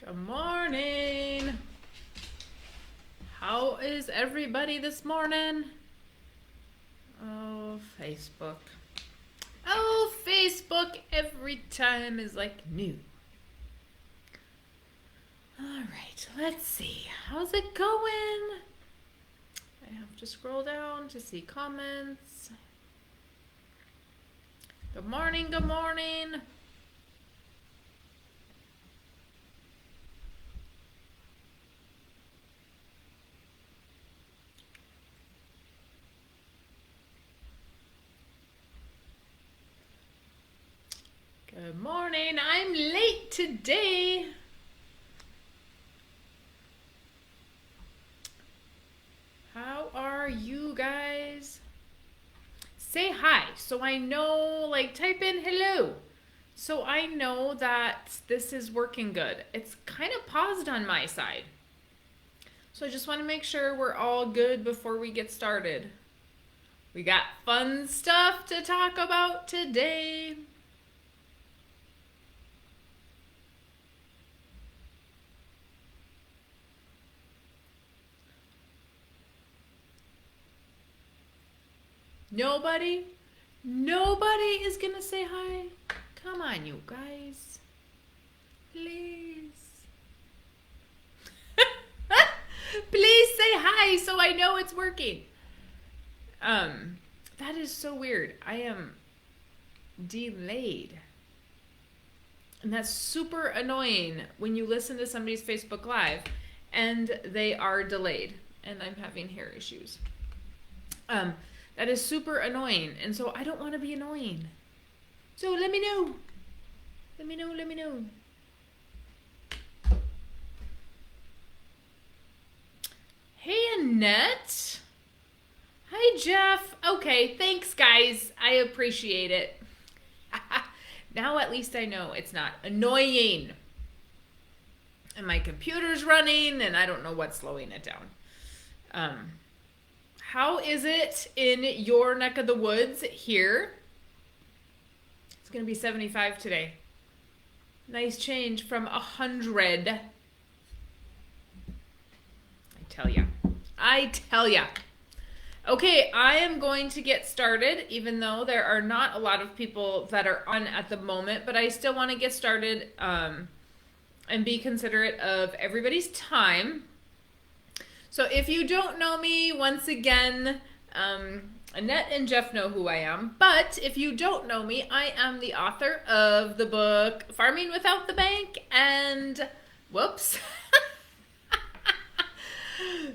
Good morning. How is everybody this morning? Oh, Facebook. Oh, Facebook every time is like new. All right, let's see. How's it going? I have to scroll down to see comments. Good morning, good morning. Good morning. I'm late today. How are you guys? Say hi so I know, like type in hello so I know that this is working good. It's kind of paused on my side. So I just want to make sure we're all good before we get started. We got fun stuff to talk about today. Nobody? Nobody is gonna say hi? Come on, you guys. Please. Please say hi so I know it's working. That is so weird. I am delayed. And that's super annoying when you listen to somebody's Facebook Live and they are delayed. And I'm having hair issues. That is super annoying. And so I don't want to be annoying. So let me know. Let me know. Hey, Annette. Hi, Jeff. Okay, thanks, guys. I appreciate it. Now at least I know it's not annoying. And my computer's running, and I don't know what's slowing it down. How is it in your neck of the woods here? It's going to be 75 today. Nice change from 100. I tell ya. Okay, I am going to get started, even though there are not a lot of people that are on at the moment, but I still want to get started and be considerate of everybody's time. So if you don't know me, once again, Annette and Jeff know who I am, but if you don't know me, I am the author of the book Farming Without the Bank and,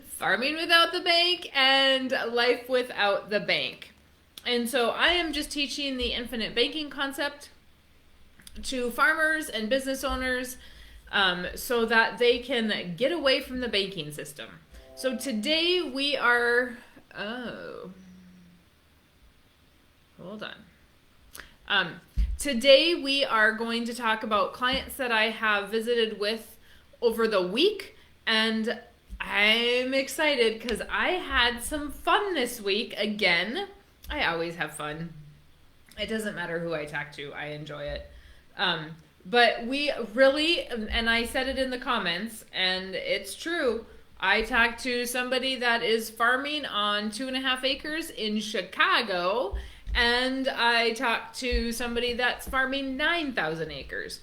Farming Without the Bank and Life Without the Bank. And so I am just teaching the infinite banking concept to farmers and business owners so that they can get away from the banking system. So today we are, hold on. Today we are going to talk about clients that I have visited with over the week, and I'm excited because I had some fun this week again. I always have fun. It doesn't matter who I talk to, I enjoy it. But we really, and I said it in the comments, and it's true, I talked to somebody that is farming on 2.5 acres in Chicago, and I talked to somebody that's farming 9,000 acres.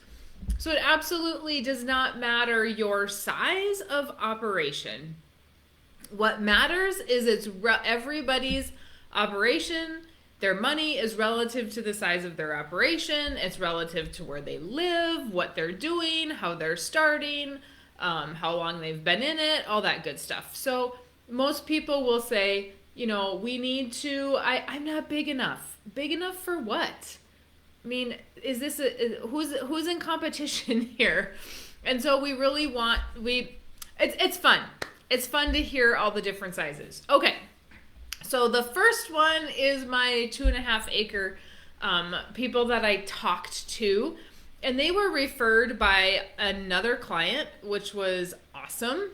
So it absolutely does not matter your size of operation. What matters is it's everybody's operation. Their money is relative to the size of their operation. It's relative to where they live, what they're doing, how they're starting, how long they've been in it, all that good stuff. So most people will say, we need to, I'm not big enough. Big enough for what? I mean, is this who's in competition here? And so we really it's fun. It's fun to hear all the different sizes. Okay. So the first one is my 2.5 acre people that I talked to, and they were referred by another client, which was awesome.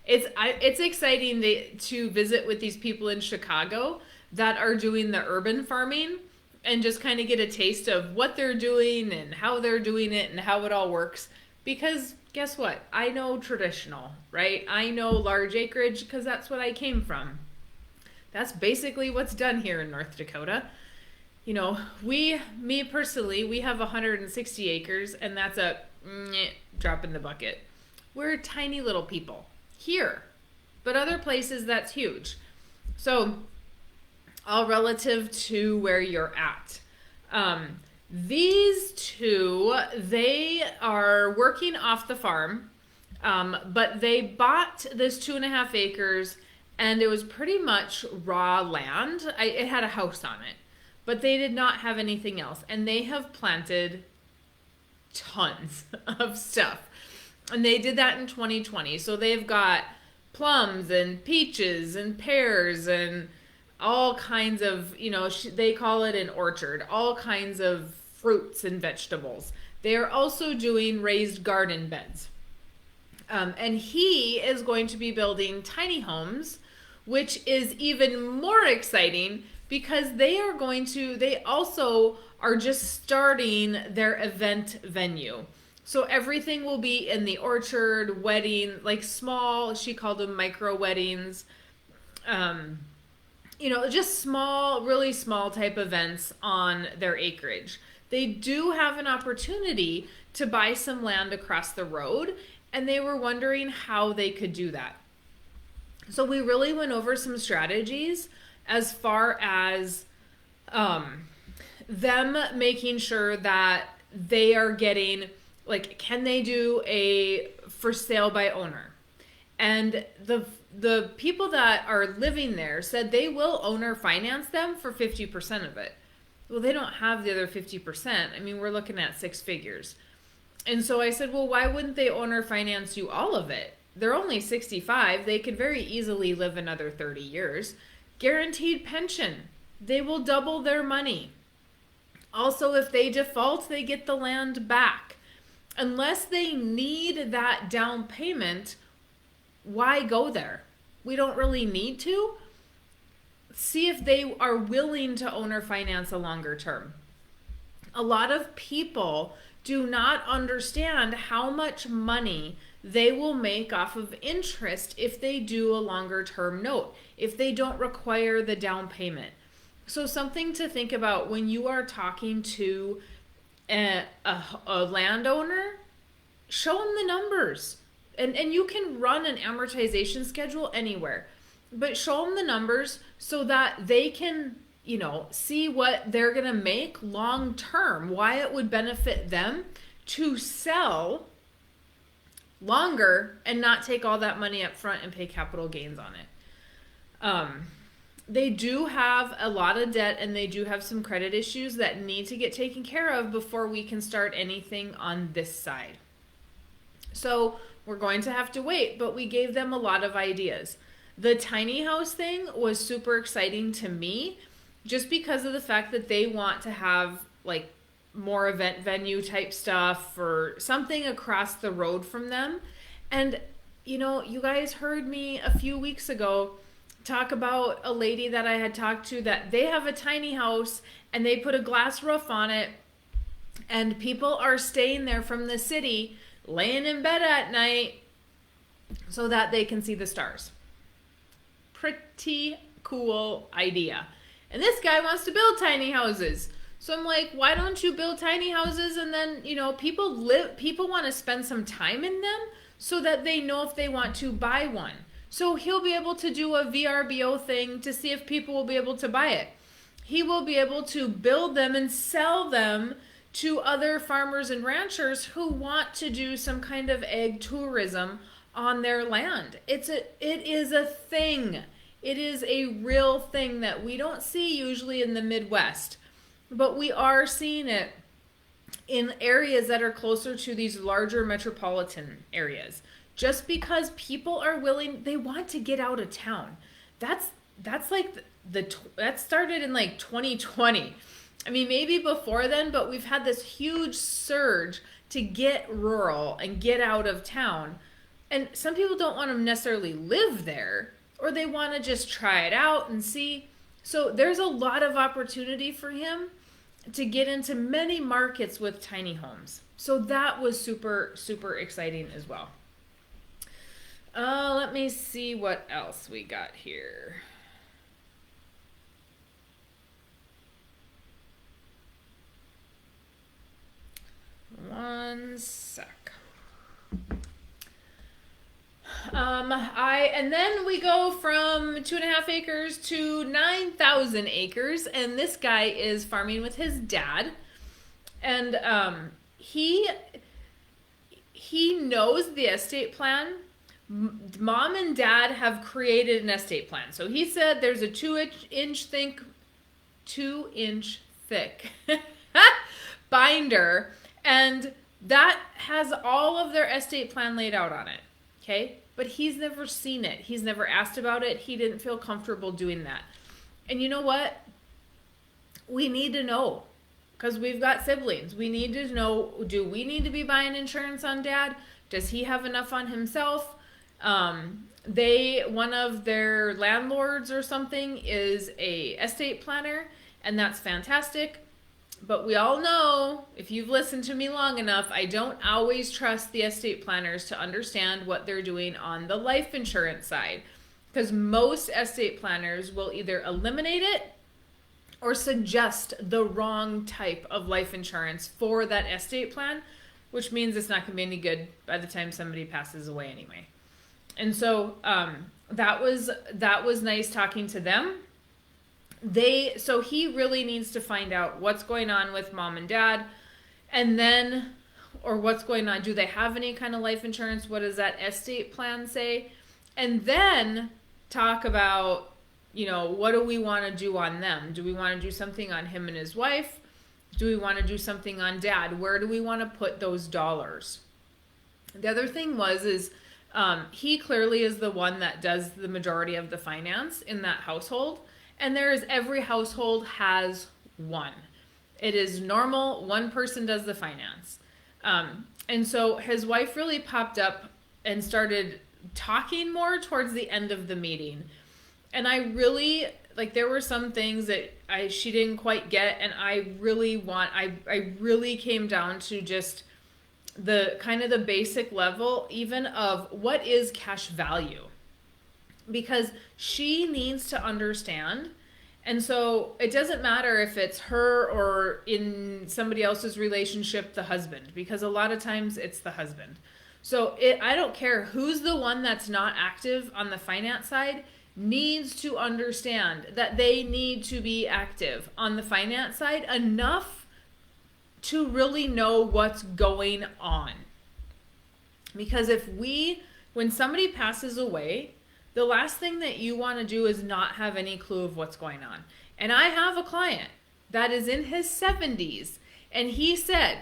It's exciting to visit with these people in Chicago that are doing the urban farming and just kind of get a taste of what they're doing and how they're doing it and how it all works, because guess what? I know traditional, right? I know large acreage because that's what I came from. That's basically what's done here in North Dakota. You know, me personally, we have 160 acres, and that's a drop in the bucket. We're tiny little people here, but other places that's huge. So, all relative to where you're at. These two, they are working off the farm, but they bought this 2.5 acres, and it was pretty much raw land. It had a house on it, but they did not have anything else, and they have planted tons of stuff, and they did that in 2020. So they've got plums and peaches and pears and all kinds of, you know, they call it an orchard, all kinds of fruits and vegetables. They are also doing raised garden beds. And he is going to be building tiny homes, which is even more exciting because they also are just starting their event venue. So everything will be in the orchard, wedding, like small, she called them micro weddings, you know, just small, really small type events on their acreage. They do have an opportunity to buy some land across the road, and they were wondering how they could do that. So we really went over some strategies as far as them making sure that they are getting, like, can they do a for sale by owner? And the people that are living there said they will owner finance them for 50% of it. Well, they don't have the other 50%. I mean, we're looking at 6 figures. And so I said, well, why wouldn't they owner finance you all of it? They're only 65. They could very easily live another 30 years. Guaranteed pension. They will double their money. Also, if they default, they get the land back. Unless they need that down payment, why go there? We don't really need to. See if they are willing to owner finance a longer term. A lot of people do not understand how much money they will make off of interest if they do a longer term note, if they don't require the down payment. So something to think about when you are talking to a landowner, show them the numbers. And you can run an amortization schedule anywhere, but show them the numbers so that they can, you know, see what they're going to make long term, why it would benefit them to sell longer and not take all that money up front and pay capital gains on it. They do have a lot of debt, and they do have some credit issues that need to get taken care of before we can start anything on this side. So we're going to have to wait, but we gave them a lot of ideas. The tiny house thing was super exciting to me just because of the fact that they want to have like more event venue type stuff or something across the road from them. And, you know, you guys heard me a few weeks ago talk about a lady that I had talked to that they have a tiny house and they put a glass roof on it, and people are staying there from the city, laying in bed at night so that they can see the stars. Pretty cool idea. And this guy wants to build tiny houses. So I'm like, why don't you build tiny houses, and then, you know, people want to spend some time in them so that they know if they want to buy one. So he'll be able to do a VRBO thing to see if people will be able to buy it. He will be able to build them and sell them to other farmers and ranchers who want to do some kind of ag tourism on their land. It is a thing. It is a real thing that we don't see usually in the Midwest, but we are seeing it in areas that are closer to these larger metropolitan areas. Just because people are willing, they want to get out of town. That's like that started in like 2020. I mean, maybe before then, but we've had this huge surge to get rural and get out of town. And some people don't want to necessarily live there, or they want to just try it out and see. So there's a lot of opportunity for him to get into many markets with tiny homes. So that was super, super exciting as well. Let me see what else we got here. One sec. And then we go from 2.5 acres to 9,000 acres, and this guy is farming with his dad, and he knows the estate plan. Mom and dad have created an estate plan. So he said there's a 2-inch thick binder, and that has all of their estate plan laid out on it. Okay? But he's never seen it. He's never asked about it. He didn't feel comfortable doing that. And you know what? We need to know, because we've got siblings. We need to know, do we need to be buying insurance on dad? Does he have enough on himself? One of their landlords or something is a estate planner, and that's fantastic. But we all know, if you've listened to me long enough, I don't always trust the estate planners to understand what they're doing on the life insurance side. Because most estate planners will either eliminate it or suggest the wrong type of life insurance for that estate plan, which means it's not going to be any good by the time somebody passes away anyway. And so that was nice talking to them. So he really needs to find out what's going on with mom and dad, and then, or what's going on. Do they have any kind of life insurance? What does that estate plan say? And then talk about, what do we want to do on them? Do we want to do something on him and his wife? Do we want to do something on dad? Where do we want to put those dollars? The other thing is he clearly is the one that does the majority of the finance in that household. And every household has one. It is normal. One person does the finance. And so his wife really popped up and started talking more towards the end of the meeting. And I really, there were some things that she didn't quite get. And I really came down to just the kind of the basic level, even of what is cash value. Because she needs to understand. And so it doesn't matter if it's her or in somebody else's relationship, the husband, because a lot of times it's the husband. So I don't care who's the one that's not active on the finance side, needs to understand that they need to be active on the finance side enough to really know what's going on. Because when somebody passes away, the last thing that you want to do is not have any clue of what's going on. And I have a client that is in his 70s, and he said,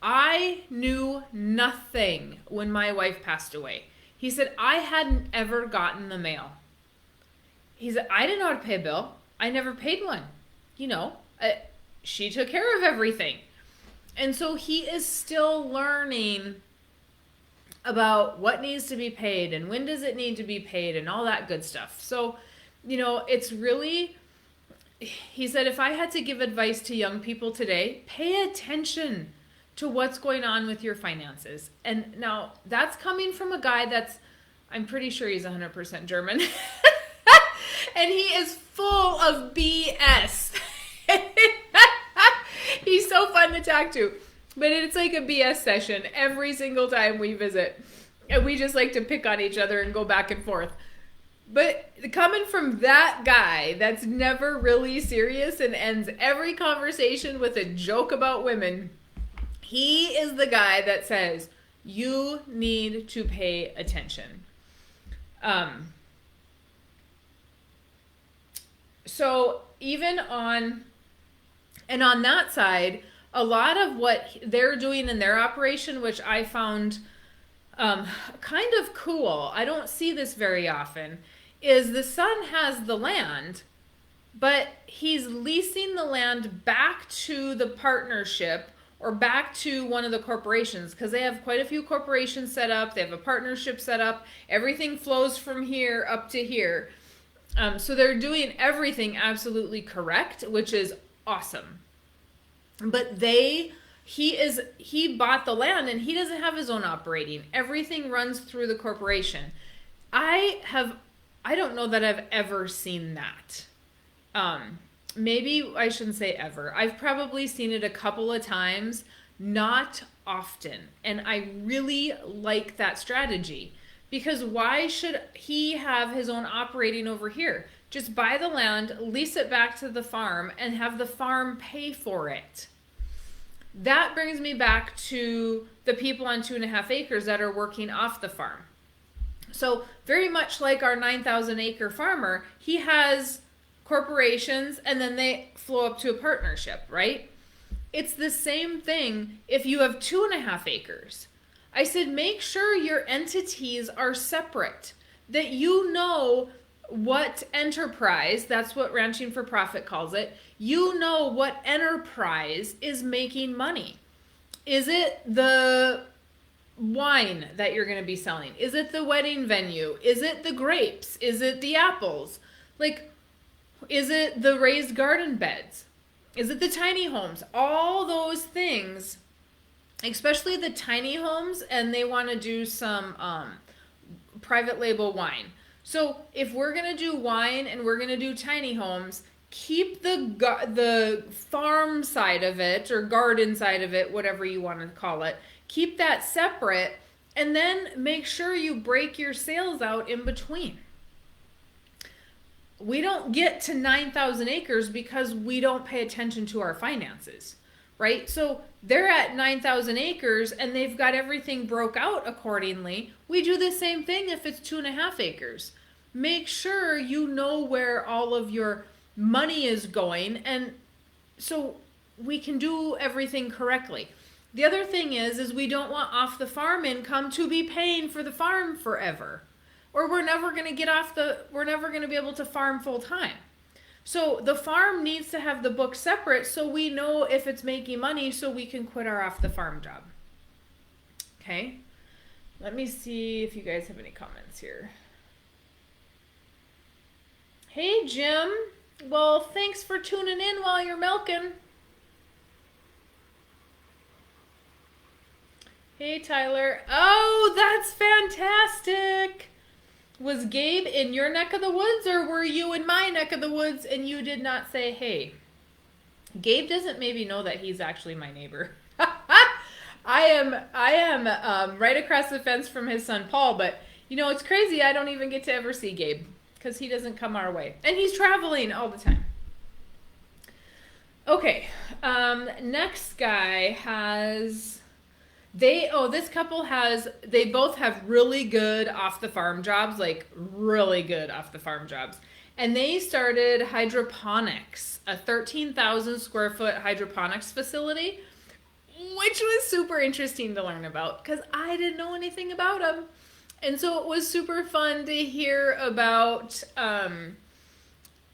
I knew nothing when my wife passed away. He said, I hadn't ever gotten the mail. He said, I didn't know how to pay a bill. I never paid one. She took care of everything. And so he is still learning about what needs to be paid and when does it need to be paid and all that good stuff. So, it's really, he said, if I had to give advice to young people today, pay attention to what's going on with your finances. And now that's coming from a guy I'm pretty sure he's 100% German. And he is full of BS. He's so fun to talk to. But it's like a BS session every single time we visit. And we just like to pick on each other and go back and forth. But coming from that guy that's never really serious and ends every conversation with a joke about women, he is the guy that says, you need to pay attention. So even on that side, a lot of what they're doing in their operation, which I found kind of cool, I don't see this very often, is the son has the land, but he's leasing the land back to the partnership or back to one of the corporations, because they have quite a few corporations set up. They have a partnership set up. Everything flows from here up to here. So they're doing everything absolutely correct, which is awesome. But they He bought the land and he doesn't have his own operating. Everything runs through the corporation. I don't know that I've ever seen that. Maybe I shouldn't say ever. I've probably seen it a couple of times, not often. And I really like that strategy, because why should he have his own operating over here? Just buy the land, lease it back to the farm, and have the farm pay for it. That brings me back to the people on 2.5 acres that are working off the farm. So very much like our 9,000 acre farmer, he has corporations and then they flow up to a partnership, right? It's the same thing if you have 2.5 acres. I said, make sure your entities are separate, that you know what enterprise, that's what Ranching for Profit calls it, you know what enterprise is making money. Is it the wine that you're going to be selling? Is it the wedding venue? Is it the grapes? Is it the apples? Like, is it the raised garden beds? Is it the tiny homes? All those things, especially the tiny homes, and they want to do some private label wine. So if we're going to do wine and we're going to do tiny homes, keep the farm side of it or garden side of it, whatever you want to call it, keep that separate, and then make sure you break your sales out in between. We don't get to 9,000 acres because we don't pay attention to our finances, right? So they're at 9,000 acres and they've got everything broke out accordingly. We do the same thing if it's 2.5 acres. Make sure you know where all of your money is going, and so we can do everything correctly. The other thing is we don't want off the farm income to be paying for the farm forever, or we're never going to be able to farm full time. So the farm needs to have the book separate so we know if it's making money, so we can quit our off the farm job. Okay. Let me see if you guys have any comments here. Hey, Jim. Well, thanks for tuning in while you're milking. Hey, Tyler. Oh, that's fantastic. Was Gabe in your neck of the woods, or were you in my neck of the woods and you did not say hey? Gabe doesn't maybe know that he's actually my neighbor. I am right across the fence from his son Paul, but you know, it's crazy. I don't even get to ever see Gabe because he doesn't come our way, and he's traveling all the time. Okay, next guy has. This couple they both have really good off the farm jobs, like really good off the farm jobs. And they started hydroponics, a 13,000 square foot hydroponics facility, which was super interesting to learn about because I didn't know anything about them. And so it was super fun to hear about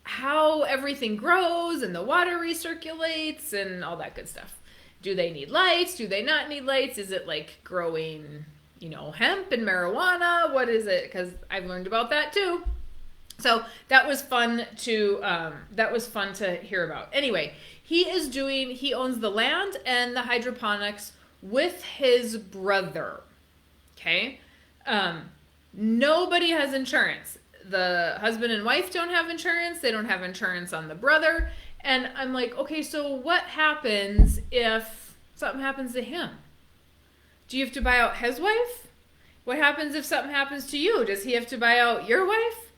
how everything grows and the water recirculates and all that good stuff. Do they need lights? Do they not need lights? Is it like growing, hemp and marijuana? What is it? Because I've learned about that too. So that was fun to hear about. Anyway, he owns the land and the hydroponics with his brother. Okay. Nobody has insurance. The husband and wife don't have insurance. They don't have insurance on the brother. And I'm like, okay, so what happens if something happens to him? Do you have to buy out his wife? What happens if something happens to you? Does he have to buy out your wife?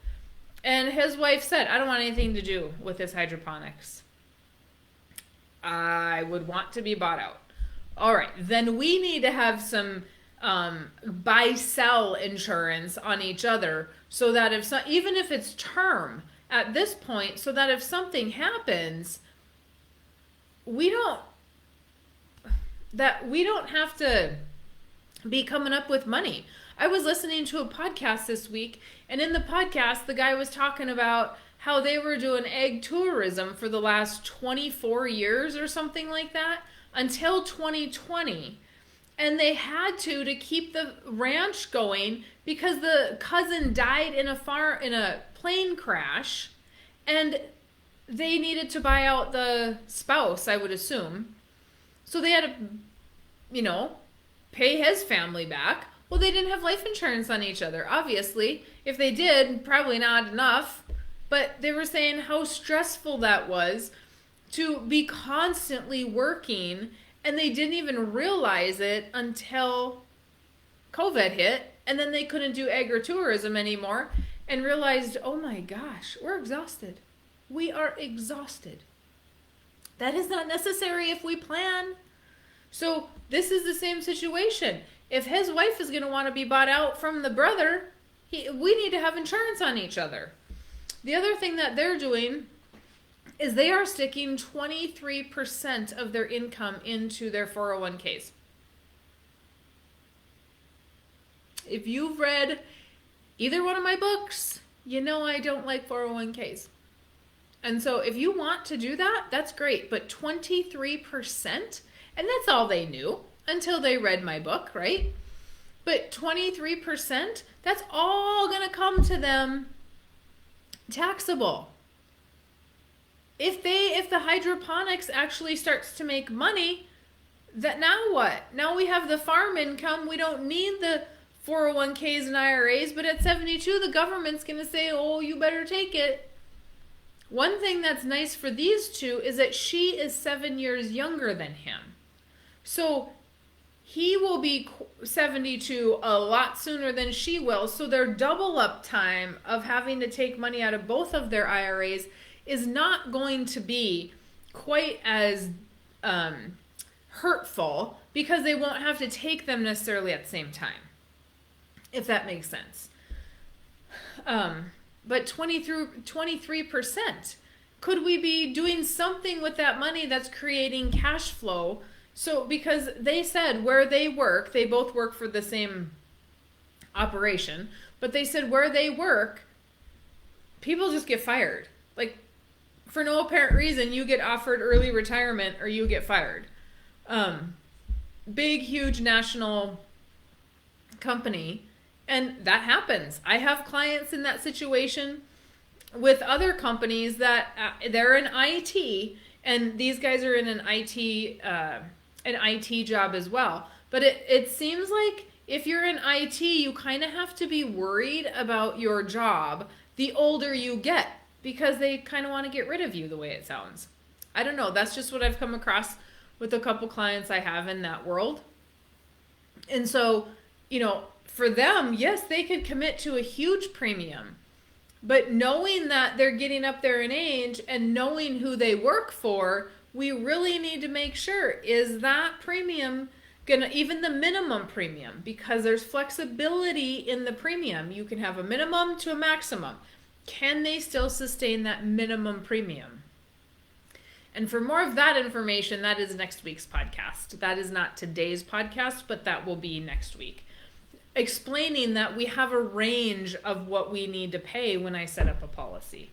And his wife said, I don't want anything to do with this hydroponics. I would want to be bought out. All right, then we need to have some buy-sell insurance on each other so that even if it's term, at this point, so that if something happens, we don't have to be coming up with money. I was listening to a podcast this week, and in the podcast, the guy was talking about how they were doing ag tourism for the last 24 years or something like that until 2020. And they had to keep the ranch going because the cousin died in a plane crash, and they needed to buy out the spouse, I would assume. So they had to, pay his family back. Well, they didn't have life insurance on each other, obviously. If they did, probably not enough. But they were saying how stressful that was to be constantly working, and they didn't even realize it until COVID hit, and then they couldn't do agritourism anymore and realized, oh my gosh, we're exhausted. We are exhausted. That is not necessary if we plan. So this is the same situation. If his wife is going to want to be bought out from the brother, we need to have insurance on each other. The other thing that they're doing is they are sticking 23% of their income into their 401ks. If you've read either one of my books, you know I don't like 401ks. And so if you want to do that, that's great. But 23%, and that's all they knew until they read my book, right? But 23%, that's all going to come to them taxable. If the hydroponics actually starts to make money, that now what? Now we have the farm income. We don't need the 401ks and IRAs, but at 72, the government's going to say, oh, you better take it. One thing that's nice for these two is that she is 7 years younger than him. So he will be 72 a lot sooner than she will. So their double up time of having to take money out of both of their IRAs is not going to be quite as hurtful, because they won't have to take them necessarily at the same time, if that makes sense. But 23%, could we be doing something with that money that's creating cash flow? So because they said where they work, they both work for the same operation, but they said where they work, people just get fired. Like, for no apparent reason, you get offered early retirement or you get fired. Big, huge national company. And that happens. I have clients in that situation with other companies that they're in IT, and these guys are in an IT job as well. But it seems like if you're in IT, you kind of have to be worried about your job the older you get, because they kind of want to get rid of you, the way it sounds. I don't know. That's just what I've come across with a couple clients I have in that world. And so, for them, yes, they could commit to a huge premium. But knowing that they're getting up there in age and knowing who they work for, we really need to make sure, is that premium gonna, even the minimum premium, because there's flexibility in the premium. You can have a minimum to a maximum. Can they still sustain that minimum premium? And for more of that information, that is next week's podcast. That is not today's podcast, but that will be next week. Explaining that we have a range of what we need to pay when I set up a policy.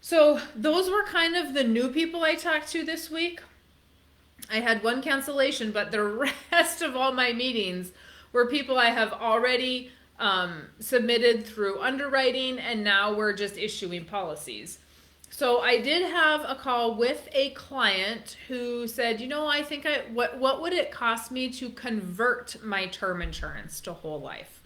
So those were kind of the new people I talked to this week. I had one cancellation, but the rest of all my meetings were people I have already submitted through underwriting, and now we're just issuing policies. So I did have a call with a client who said, I think what would it cost me to convert my term insurance to whole life?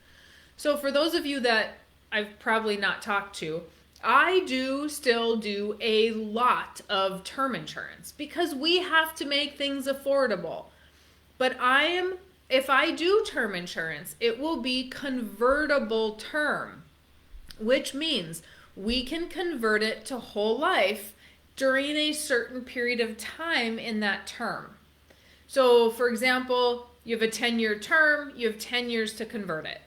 So for those of you that I've probably not talked to, I do still do a lot of term insurance because we have to make things affordable. But if I do term insurance, it will be convertible term, which means we can convert it to whole life during a certain period of time in that term. So for example, you have a 10-year term, you have 10 years to convert it.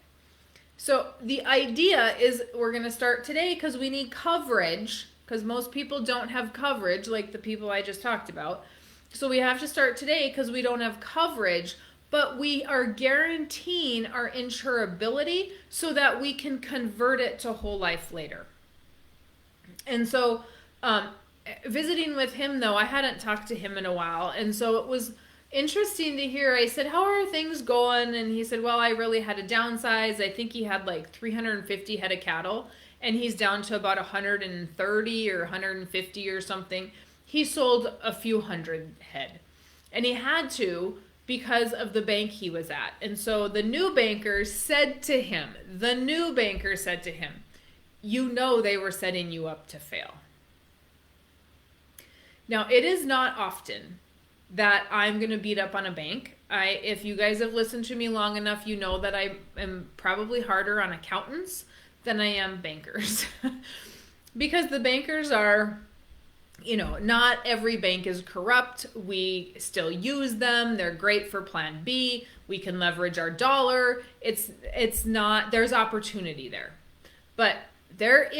So the idea is we're going to start today because we need coverage, because most people don't have coverage like the people I just talked about. So we have to start today because we don't have coverage, but we are guaranteeing our insurability so that we can convert it to whole life later. And so visiting with him, though, I hadn't talked to him in a while. And so it was interesting to hear. I said, how are things going? And he said, well, I really had to downsize. I think he had like 350 head of cattle, and he's down to about 130 or 150 or something. he sold a few hundred head. And he had to because of the bank he was at. And so the new banker said to him, you know they were setting you up to fail. Now, it is not often that I'm going to beat up on a bank. If you guys have listened to me long enough, you know that I am probably harder on accountants than I am bankers. Because the bankers are, not every bank is corrupt. We still use them. They're great for plan B. We can leverage our dollar. There's opportunity there. But there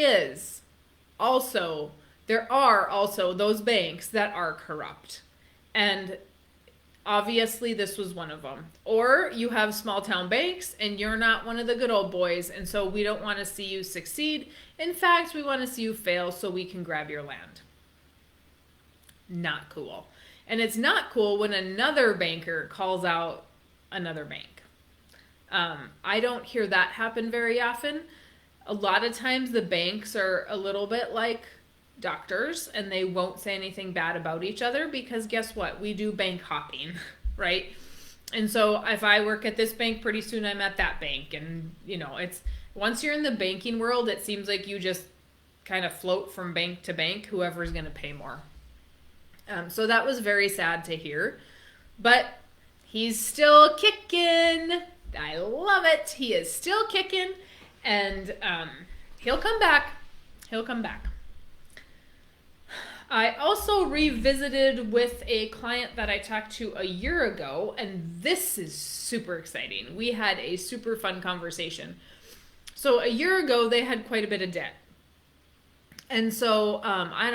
are also those banks that are corrupt. And obviously this was one of them. Or you have small town banks and you're not one of the good old boys, and so we don't want to see you succeed. In fact, we want to see you fail so we can grab your land. Not cool. And it's not cool when another banker calls out another bank. I don't hear that happen very often. A lot of times the banks are a little bit like doctors, and they won't say anything bad about each other because guess what? We do bank hopping, right? And so if I work at this bank, pretty soon I'm at that bank. And, it's once you're in the banking world, it seems like you just kind of float from bank to bank, whoever's going to pay more. So that was very sad to hear. But he's still kicking. I love it. He is still kicking. And he'll come back. I also revisited with a client that I talked to a year ago, and this is super exciting. We had a super fun conversation. So a year ago, they had quite a bit of debt. And so I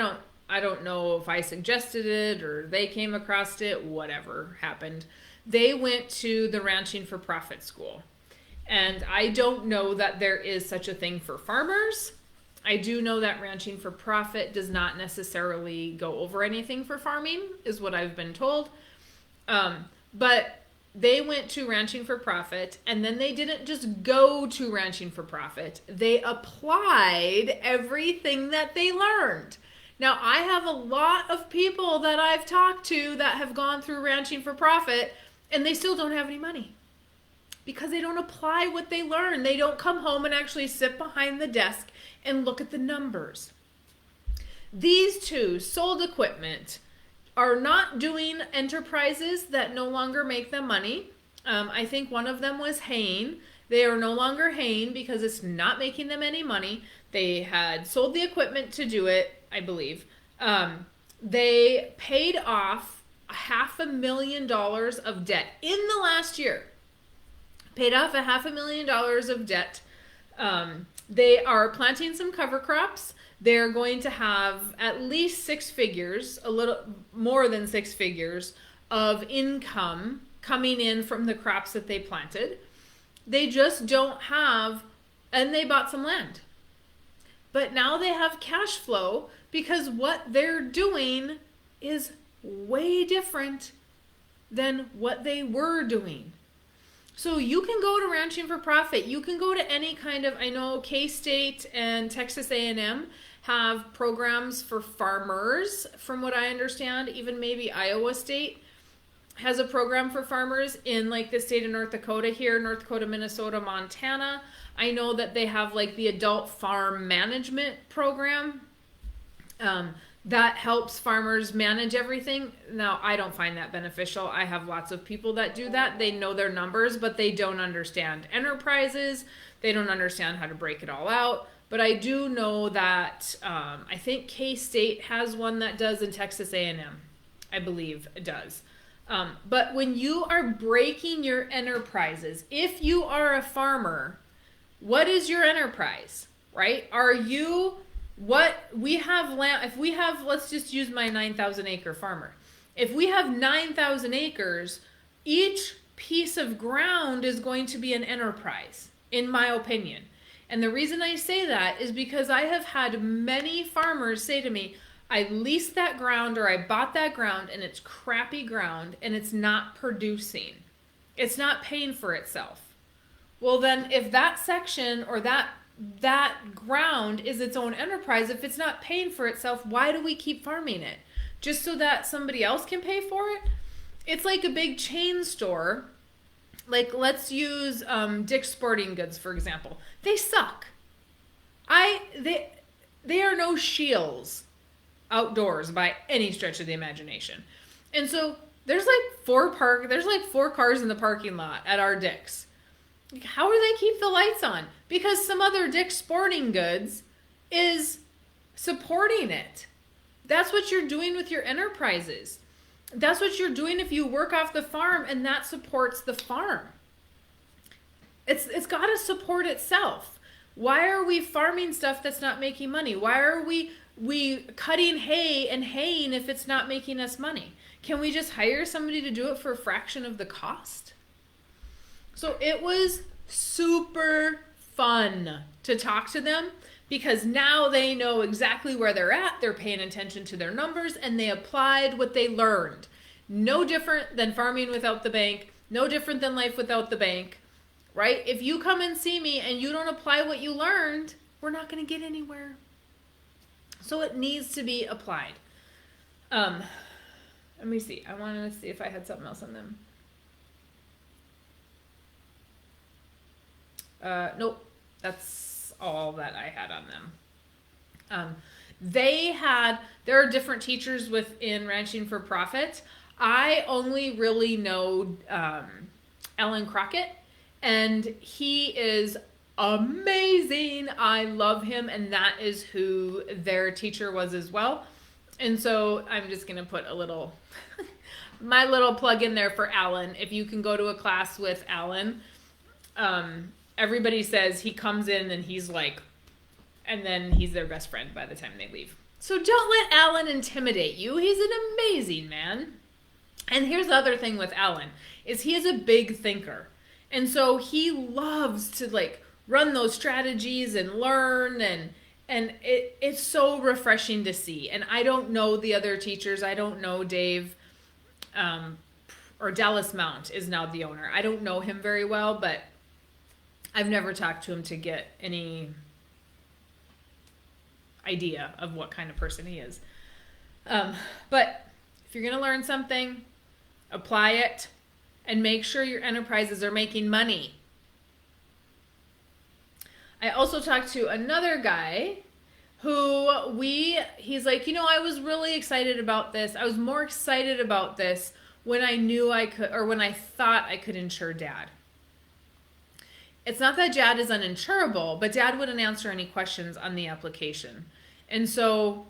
don't know if I suggested it or they came across it, whatever happened. They went to the Ranching for Profit school. And I don't know that there is such a thing for farmers. I do know that Ranching for Profit does not necessarily go over anything for farming, is what I've been told. But they went to Ranching for Profit, and then they didn't just go to Ranching for Profit. They applied everything that they learned. Now, I have a lot of people that I've talked to that have gone through Ranching for Profit, and they still don't have any money. Because they don't apply what they learn. They don't come home and actually sit behind the desk and look at the numbers. These two sold equipment, are not doing enterprises that no longer make them money. I think one of them was haying. They are no longer haying because it's not making them any money. They had sold the equipment to do it, I believe. They paid off $500,000 of debt in the last year. Paid off $500,000 of debt. They are planting some cover crops. They're going to have at least 6 figures, a little more than 6 figures of income coming in from the crops that they planted. They just don't have, and they bought some land. But now they have cash flow because what they're doing is way different than what they were doing. So you can go to Ranching for Profit. You can go to any kind of, I know K-State and Texas A&M have programs for farmers, from what I understand. Even maybe Iowa State has a program for farmers in like the state of North Dakota here, North Dakota, Minnesota, Montana. I know that they have like the adult farm management program that helps farmers manage everything. Now, I don't find that beneficial. I have lots of people that do that. They know their numbers, but they don't understand enterprises. They don't understand how to break it all out. But I do know that I think K-State has one that does, and Texas A&M, I believe, does. But when you are breaking your enterprises, if you are a farmer, what is your enterprise, right? Are you... What we have land, if we have, let's just use my 9,000 acre farmer. If we have 9,000 acres, each piece of ground is going to be an enterprise, in my opinion. And the reason I say that is because I have had many farmers say to me, I leased that ground or I bought that ground and it's crappy ground and it's not producing. It's not paying for itself. Well, then if that section or that ground is its own enterprise, if it's not paying for itself, why do we keep farming it? just so that somebody else can pay for it. It's like a big chain store. Like, let's use Dick's Sporting Goods, for example. They suck. They are no Scheels outdoors by any stretch of the imagination. And so there's like four cars in the parking lot at our Dick's. How do they keep the lights on? Because some other Dick's Sporting Goods is supporting it. That's what you're doing with your enterprises. That's what you're doing if you work off the farm, and that supports the farm. It's got to support itself. Why are we farming stuff that's not making money? Why are we cutting hay and haying if it's not making us money? Can we just hire somebody to do it for a fraction of the cost? So it was super fun to talk to them, because now they know exactly where they're at. They're paying attention to their numbers, and they applied what they learned. No different than farming without the bank. No different than life without the bank, right? If you come and see me and you don't apply what you learned, we're not going to get anywhere. So it needs to be applied. Let me see. I wanted to see if I had something else on them. Nope. That's all that I had on them. There are different teachers within Ranching for Profit. I only really know Alan Crockett, and he is amazing. I love him, and that is who their teacher was as well. And so I'm just going to put a little, my little plug in there for Alan. If you can go to a class with Alan, everybody says he comes in and he's like, and then he's their best friend by the time they leave. So don't let Alan intimidate you. He's an amazing man. And here's the other thing with Alan, is he is a big thinker. And so he loves to like run those strategies and learn, and it's so refreshing to see. And I don't know the other teachers. I don't know Dave, or Dallas Mount is now the owner. I don't know him very well, but I've never talked to him to get any idea of what kind of person he is. But if you're going to learn something, apply it, and make sure your enterprises are making money. I also talked to another guy who he's like, I was really excited about this. I was more excited about this when I knew I could, or when I thought I could insure Dad. It's not that Dad is uninsurable, but Dad wouldn't answer any questions on the application. And so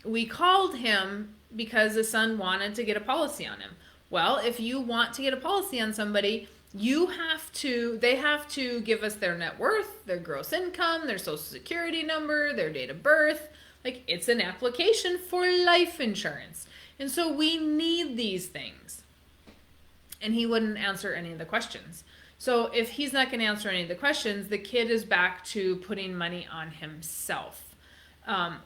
we called him because the son wanted to get a policy on him. Well, if you want to get a policy on somebody, they have to give us their net worth, their gross income, their social security number, their date of birth. Like, it's an application for life insurance. And so we need these things. And he wouldn't answer any of the questions. So if he's not going to answer any of the questions, the kid is back to putting money on himself.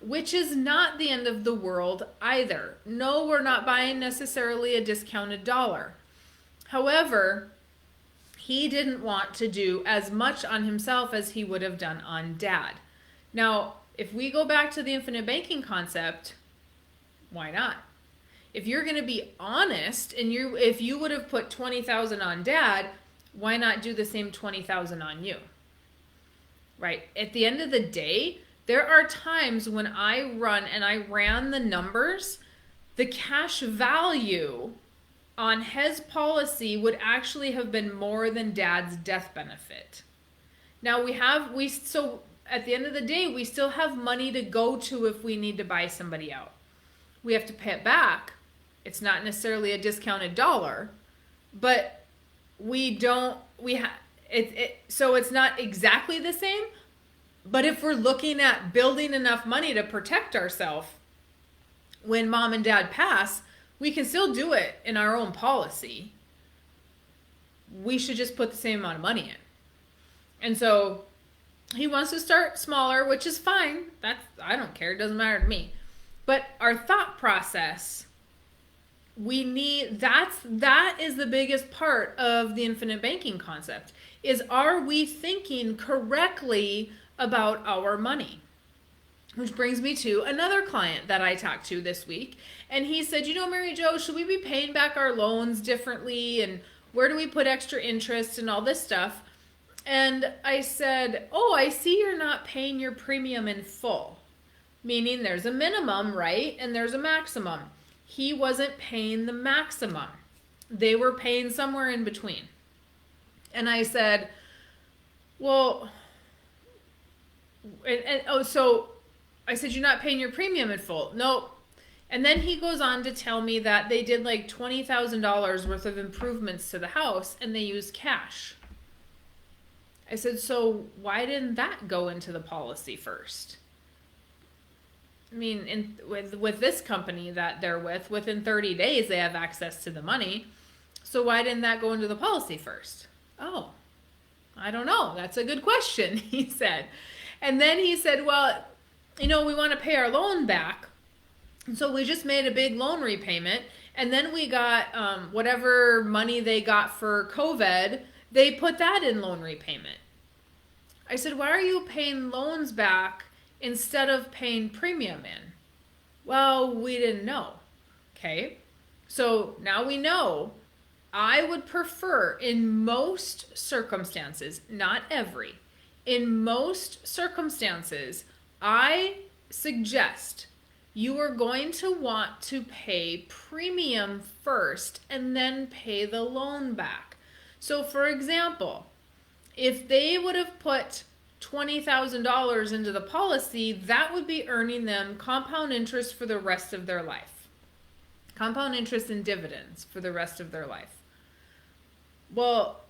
Which is not the end of the world either. No, we're not buying necessarily a discounted dollar. However, he didn't want to do as much on himself as he would have done on Dad. Now, if we go back to the infinite banking concept, why not? If you're going to be honest, and if you would have put $20,000 on Dad, why not do the same $20,000 on you? Right? At the end of the day, there are times when I ran the numbers, the cash value on his policy would actually have been more than Dad's death benefit. Now so at the end of the day, we still have money to go to if we need to buy somebody out. We have to pay it back. It's not necessarily a discounted dollar, but so it's not exactly the same. But if we're looking at building enough money to protect ourselves when Mom and Dad pass, we can still do it in our own policy. We should just put the same amount of money in. And so he wants to start smaller, which is fine. I don't care. It doesn't matter to me. But our thought process, that is the biggest part of the infinite banking concept, is, are we thinking correctly about our money? Which brings me to another client that I talked to this week. And he said, Mary Jo, should we be paying back our loans differently? And where do we put extra interest and all this stuff? And I said, I see you're not paying your premium in full. Meaning there's a minimum, right? And there's a maximum. He wasn't paying the maximum. They were paying somewhere in between. And I said, so I said, you're not paying your premium in full. Nope. And then he goes on to tell me that they did like $20,000 worth of improvements to the house and they used cash. I said, so why didn't that go into the policy first? I mean, with this company that they're with, within 30 days, they have access to the money. So why didn't that go into the policy first? Oh, I don't know. That's a good question, he said. And then he said, well, we want to pay our loan back. And so we just made a big loan repayment. And then we got whatever money they got for COVID, they put that in loan repayment. I said, why are you paying loans back instead of paying premium in? Well, we didn't know. Okay. So now we know. I would prefer in most circumstances, not every, in most circumstances, I suggest you are going to want to pay premium first and then pay the loan back. So for example, if they would have put $20,000 into the policy, that would be earning them compound interest for the rest of their life. Compound interest and dividends for the rest of their life. Well,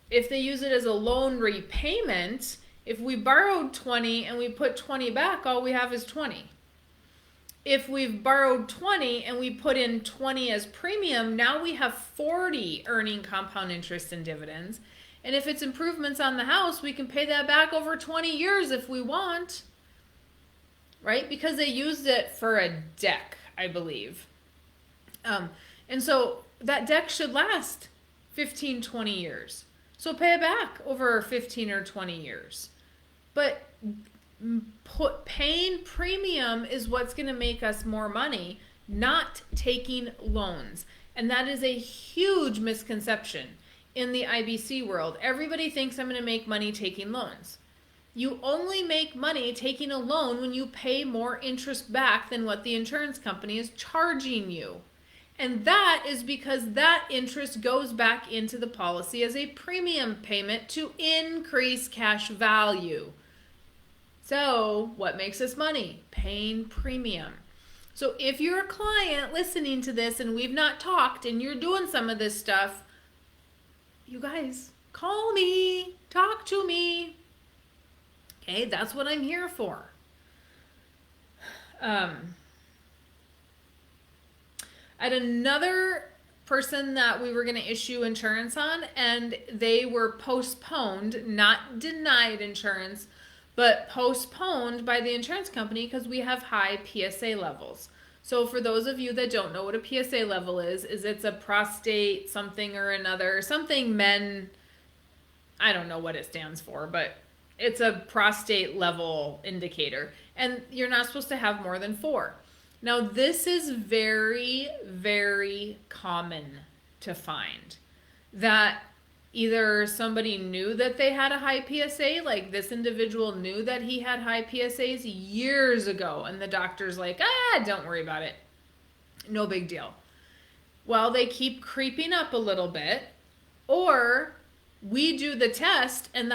if they use it as a loan repayment, if we borrowed 20 and we put 20 back, all we have is 20. If we've borrowed 20 and we put in 20 as premium, now we have 40 earning compound interest and dividends. And if it's improvements on the house, we can pay that back over 20 years if we want. Right? Because they used it for a deck, I believe. And so that deck should last 15, 20 years. So pay it back over 15 or 20 years. But paying premium is what's going to make us more money, not taking loans. And that is a huge misconception in the IBC world. Everybody thinks I'm going to make money taking loans. You only make money taking a loan when you pay more interest back than what the insurance company is charging you. And that is because that interest goes back into the policy as a premium payment to increase cash value. So what makes us money? Paying premium. So if you're a client listening to this and we've not talked and you're doing some of this stuff, you guys, call me, talk to me. Okay, that's what I'm here for. I had another person that we were going to issue insurance on, and they were postponed, not denied insurance, but postponed by the insurance company because we have high PSA levels. So for those of you that don't know what a PSA level is it's a prostate something or another, something men, I don't know what it stands for, but it's a prostate level indicator. And you're not supposed to have more than 4. Now, this is very, very common to find, that either somebody knew that they had a high PSA, like this individual knew that he had high PSAs years ago, and the doctor's like, don't worry about it. No big deal. Well, they keep creeping up a little bit, or we do the test and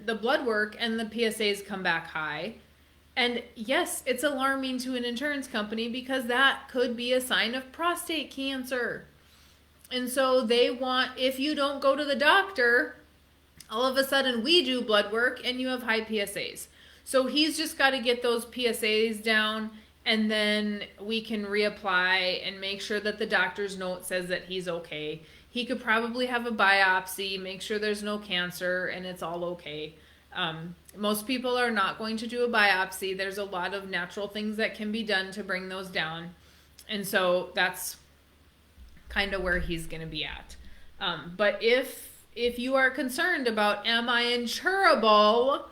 the blood work and the PSAs come back high. And yes, it's alarming to an insurance company because that could be a sign of prostate cancer. And so they want, if you don't go to the doctor, all of a sudden we do blood work and you have high PSAs. So he's just got to get those PSAs down, and then we can reapply and make sure that the doctor's note says that he's okay. He could probably have a biopsy, make sure there's no cancer, and it's all okay. Most people are not going to do a biopsy. There's a lot of natural things that can be done to bring those down. And so that's kind of where he's going to be at. But if you are concerned about, am I insurable?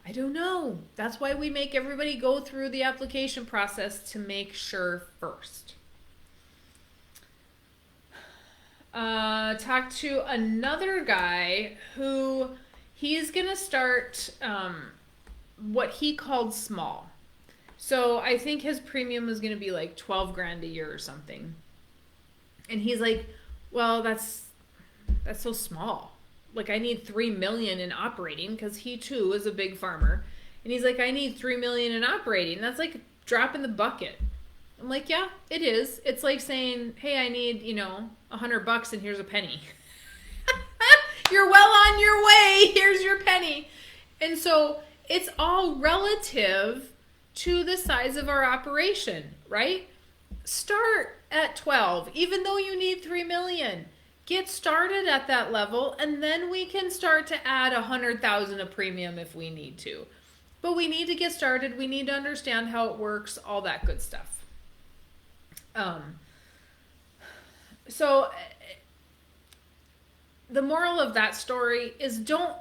I don't know. That's why we make everybody go through the application process to make sure first. Talked to another guy who he's gonna start what he called small. So I think his premium is gonna be like 12 grand a year or something. And he's like, well, that's so small. Like, I need 3 million in operating, because he too is a big farmer. And he's like, I need 3 million in operating. That's like a drop in the bucket. I'm like, yeah, it is. It's like saying, hey, I need, $100 and here's a penny. You're well on your way. Here's your penny. And so it's all relative to the size of our operation, right? Start at 12, even though you need 3 million. Get started at that level, and then we can start to add 100,000 a premium if we need to. But we need to get started. We need to understand how it works, all that good stuff. So the moral of that story is don't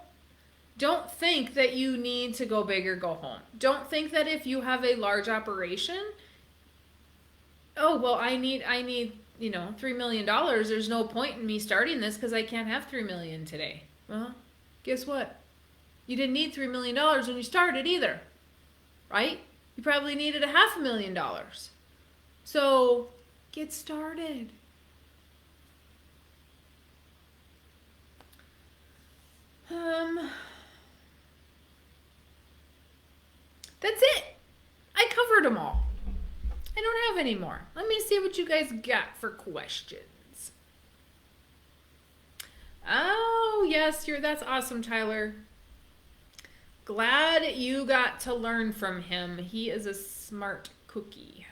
think that you need to go big or go home. Don't think that if you have a large operation, oh, well, I need $3 million. There's no point in me starting this because I can't have 3 million today. Well, guess what? You didn't need $3 million when you started either, right? You probably needed $500,000. So get started. That's it. I covered them all. I don't have any more. Let me see what you guys got for questions. Oh, yes, that's awesome, Tyler. Glad you got to learn from him. He is a smart cookie.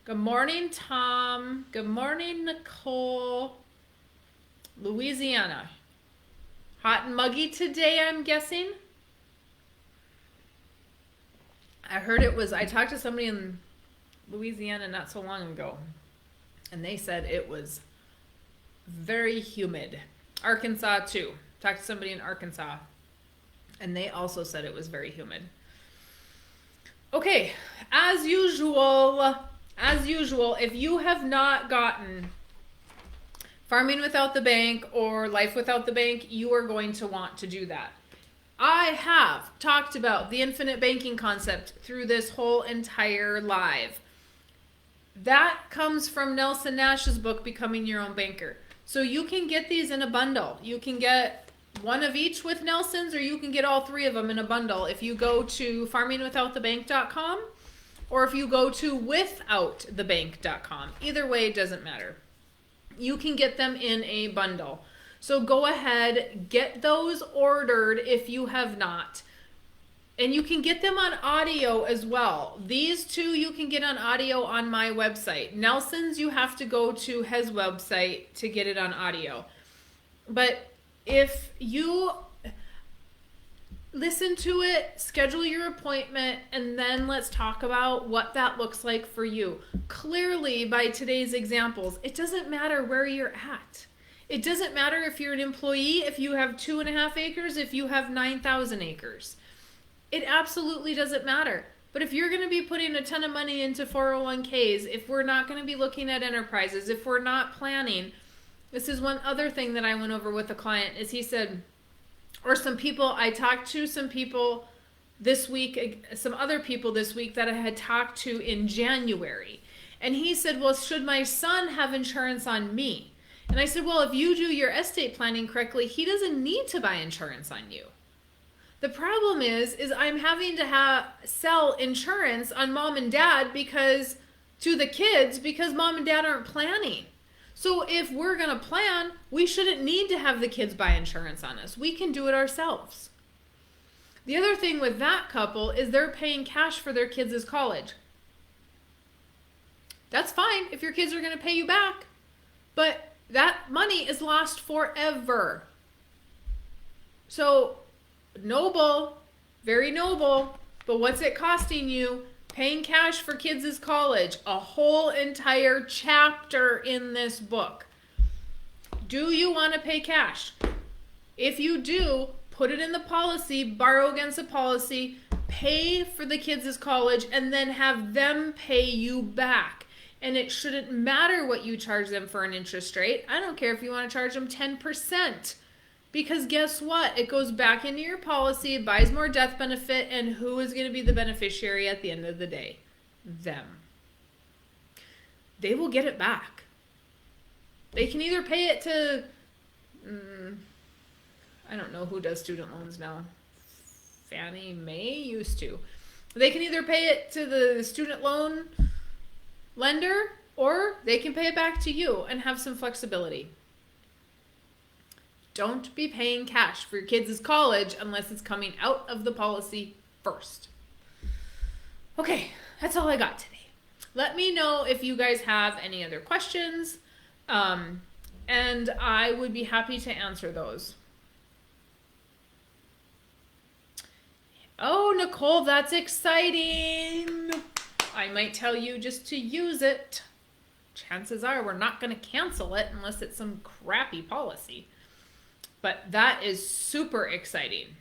Good morning, Tom. Good morning, Nicole. Louisiana. Hot and muggy today, I'm guessing. I talked to somebody in Louisiana not so long ago, and they said it was very humid. Arkansas too. Talked to somebody in Arkansas, and they also said it was very humid. Okay, as usual, if you have not gotten Farming Without the Bank or Life Without the Bank, you are going to want to do that. I have talked about the infinite banking concept through this whole entire live. That comes from Nelson Nash's book, Becoming Your Own Banker. So you can get these in a bundle. You can get one of each with Nelson's, or you can get all three of them in a bundle if you go to farmingwithoutthebank.com or if you go to withoutthebank.com. Either way, it doesn't matter. You can get them in a bundle. So go ahead, get those ordered if you have not. And you can get them on audio as well. These two you can get on audio on my website. Nelson's, you have to go to his website to get it on audio. But if you listen to it, schedule your appointment, and then let's talk about what that looks like for you. Clearly, by today's examples, it doesn't matter where you're at. It doesn't matter if you're an employee, if you have 2.5 acres, if you have 9,000 acres. It absolutely doesn't matter. But if you're going to be putting a ton of money into 401ks, if we're not going to be looking at enterprises, if we're not planning, this is one other thing that I went over with a client, is he said, or some people, I talked to some people this week, some other people this week that I had talked to in January. And he said, well, should my son have insurance on me? And I said, well, if you do your estate planning correctly, he doesn't need to buy insurance on you. The problem is I'm having to sell insurance on mom and dad to the kids because mom and dad aren't planning. So if we're going to plan, we shouldn't need to have the kids buy insurance on us. We can do it ourselves. The other thing with that couple is they're paying cash for their kids' college. That's fine if your kids are going to pay you back, but that money is lost forever. So noble, very noble, but what's it costing you? Paying cash for kids' college, a whole entire chapter in this book. Do you want to pay cash? If you do, put it in the policy, borrow against the policy, pay for the kids' college, and then have them pay you back. And it shouldn't matter what you charge them for an interest rate. I don't care if you want to charge them 10%. Because guess what? It goes back into your policy, it buys more death benefit, and who is going to be the beneficiary at the end of the day? Them. They will get it back. They can either pay it to, I don't know who does student loans now. Fannie Mae used to. They can either pay it to the student loan lender, or they can pay it back to you and have some flexibility. Don't be paying cash for your kids' college unless it's coming out of the policy first. Okay, that's all I got today. Let me know if you guys have any other questions, and I would be happy to answer those. Oh, Nicole, that's exciting. I might tell you just to use it. Chances are we're not going to cancel it unless it's some crappy policy. But that is super exciting.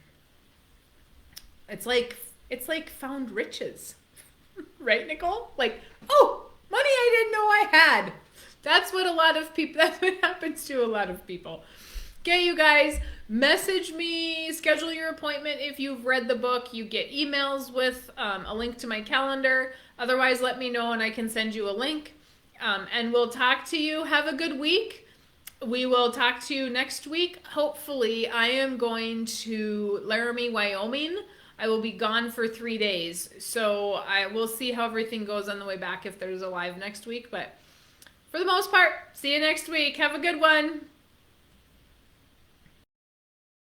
It's like found riches. Right, Nicole? Like, oh, money I didn't know I had. That's what happens to a lot of people. Okay, you guys, message me, schedule your appointment if you've read the book. You get emails with a link to my calendar. Otherwise, let me know and I can send you a link. And we'll talk to you. Have a good week. We will talk to you next week. Hopefully, I am going to Laramie, Wyoming. I will be gone for 3 days. So I will see how everything goes on the way back if there's a live next week. But for the most part, see you next week. Have a good one.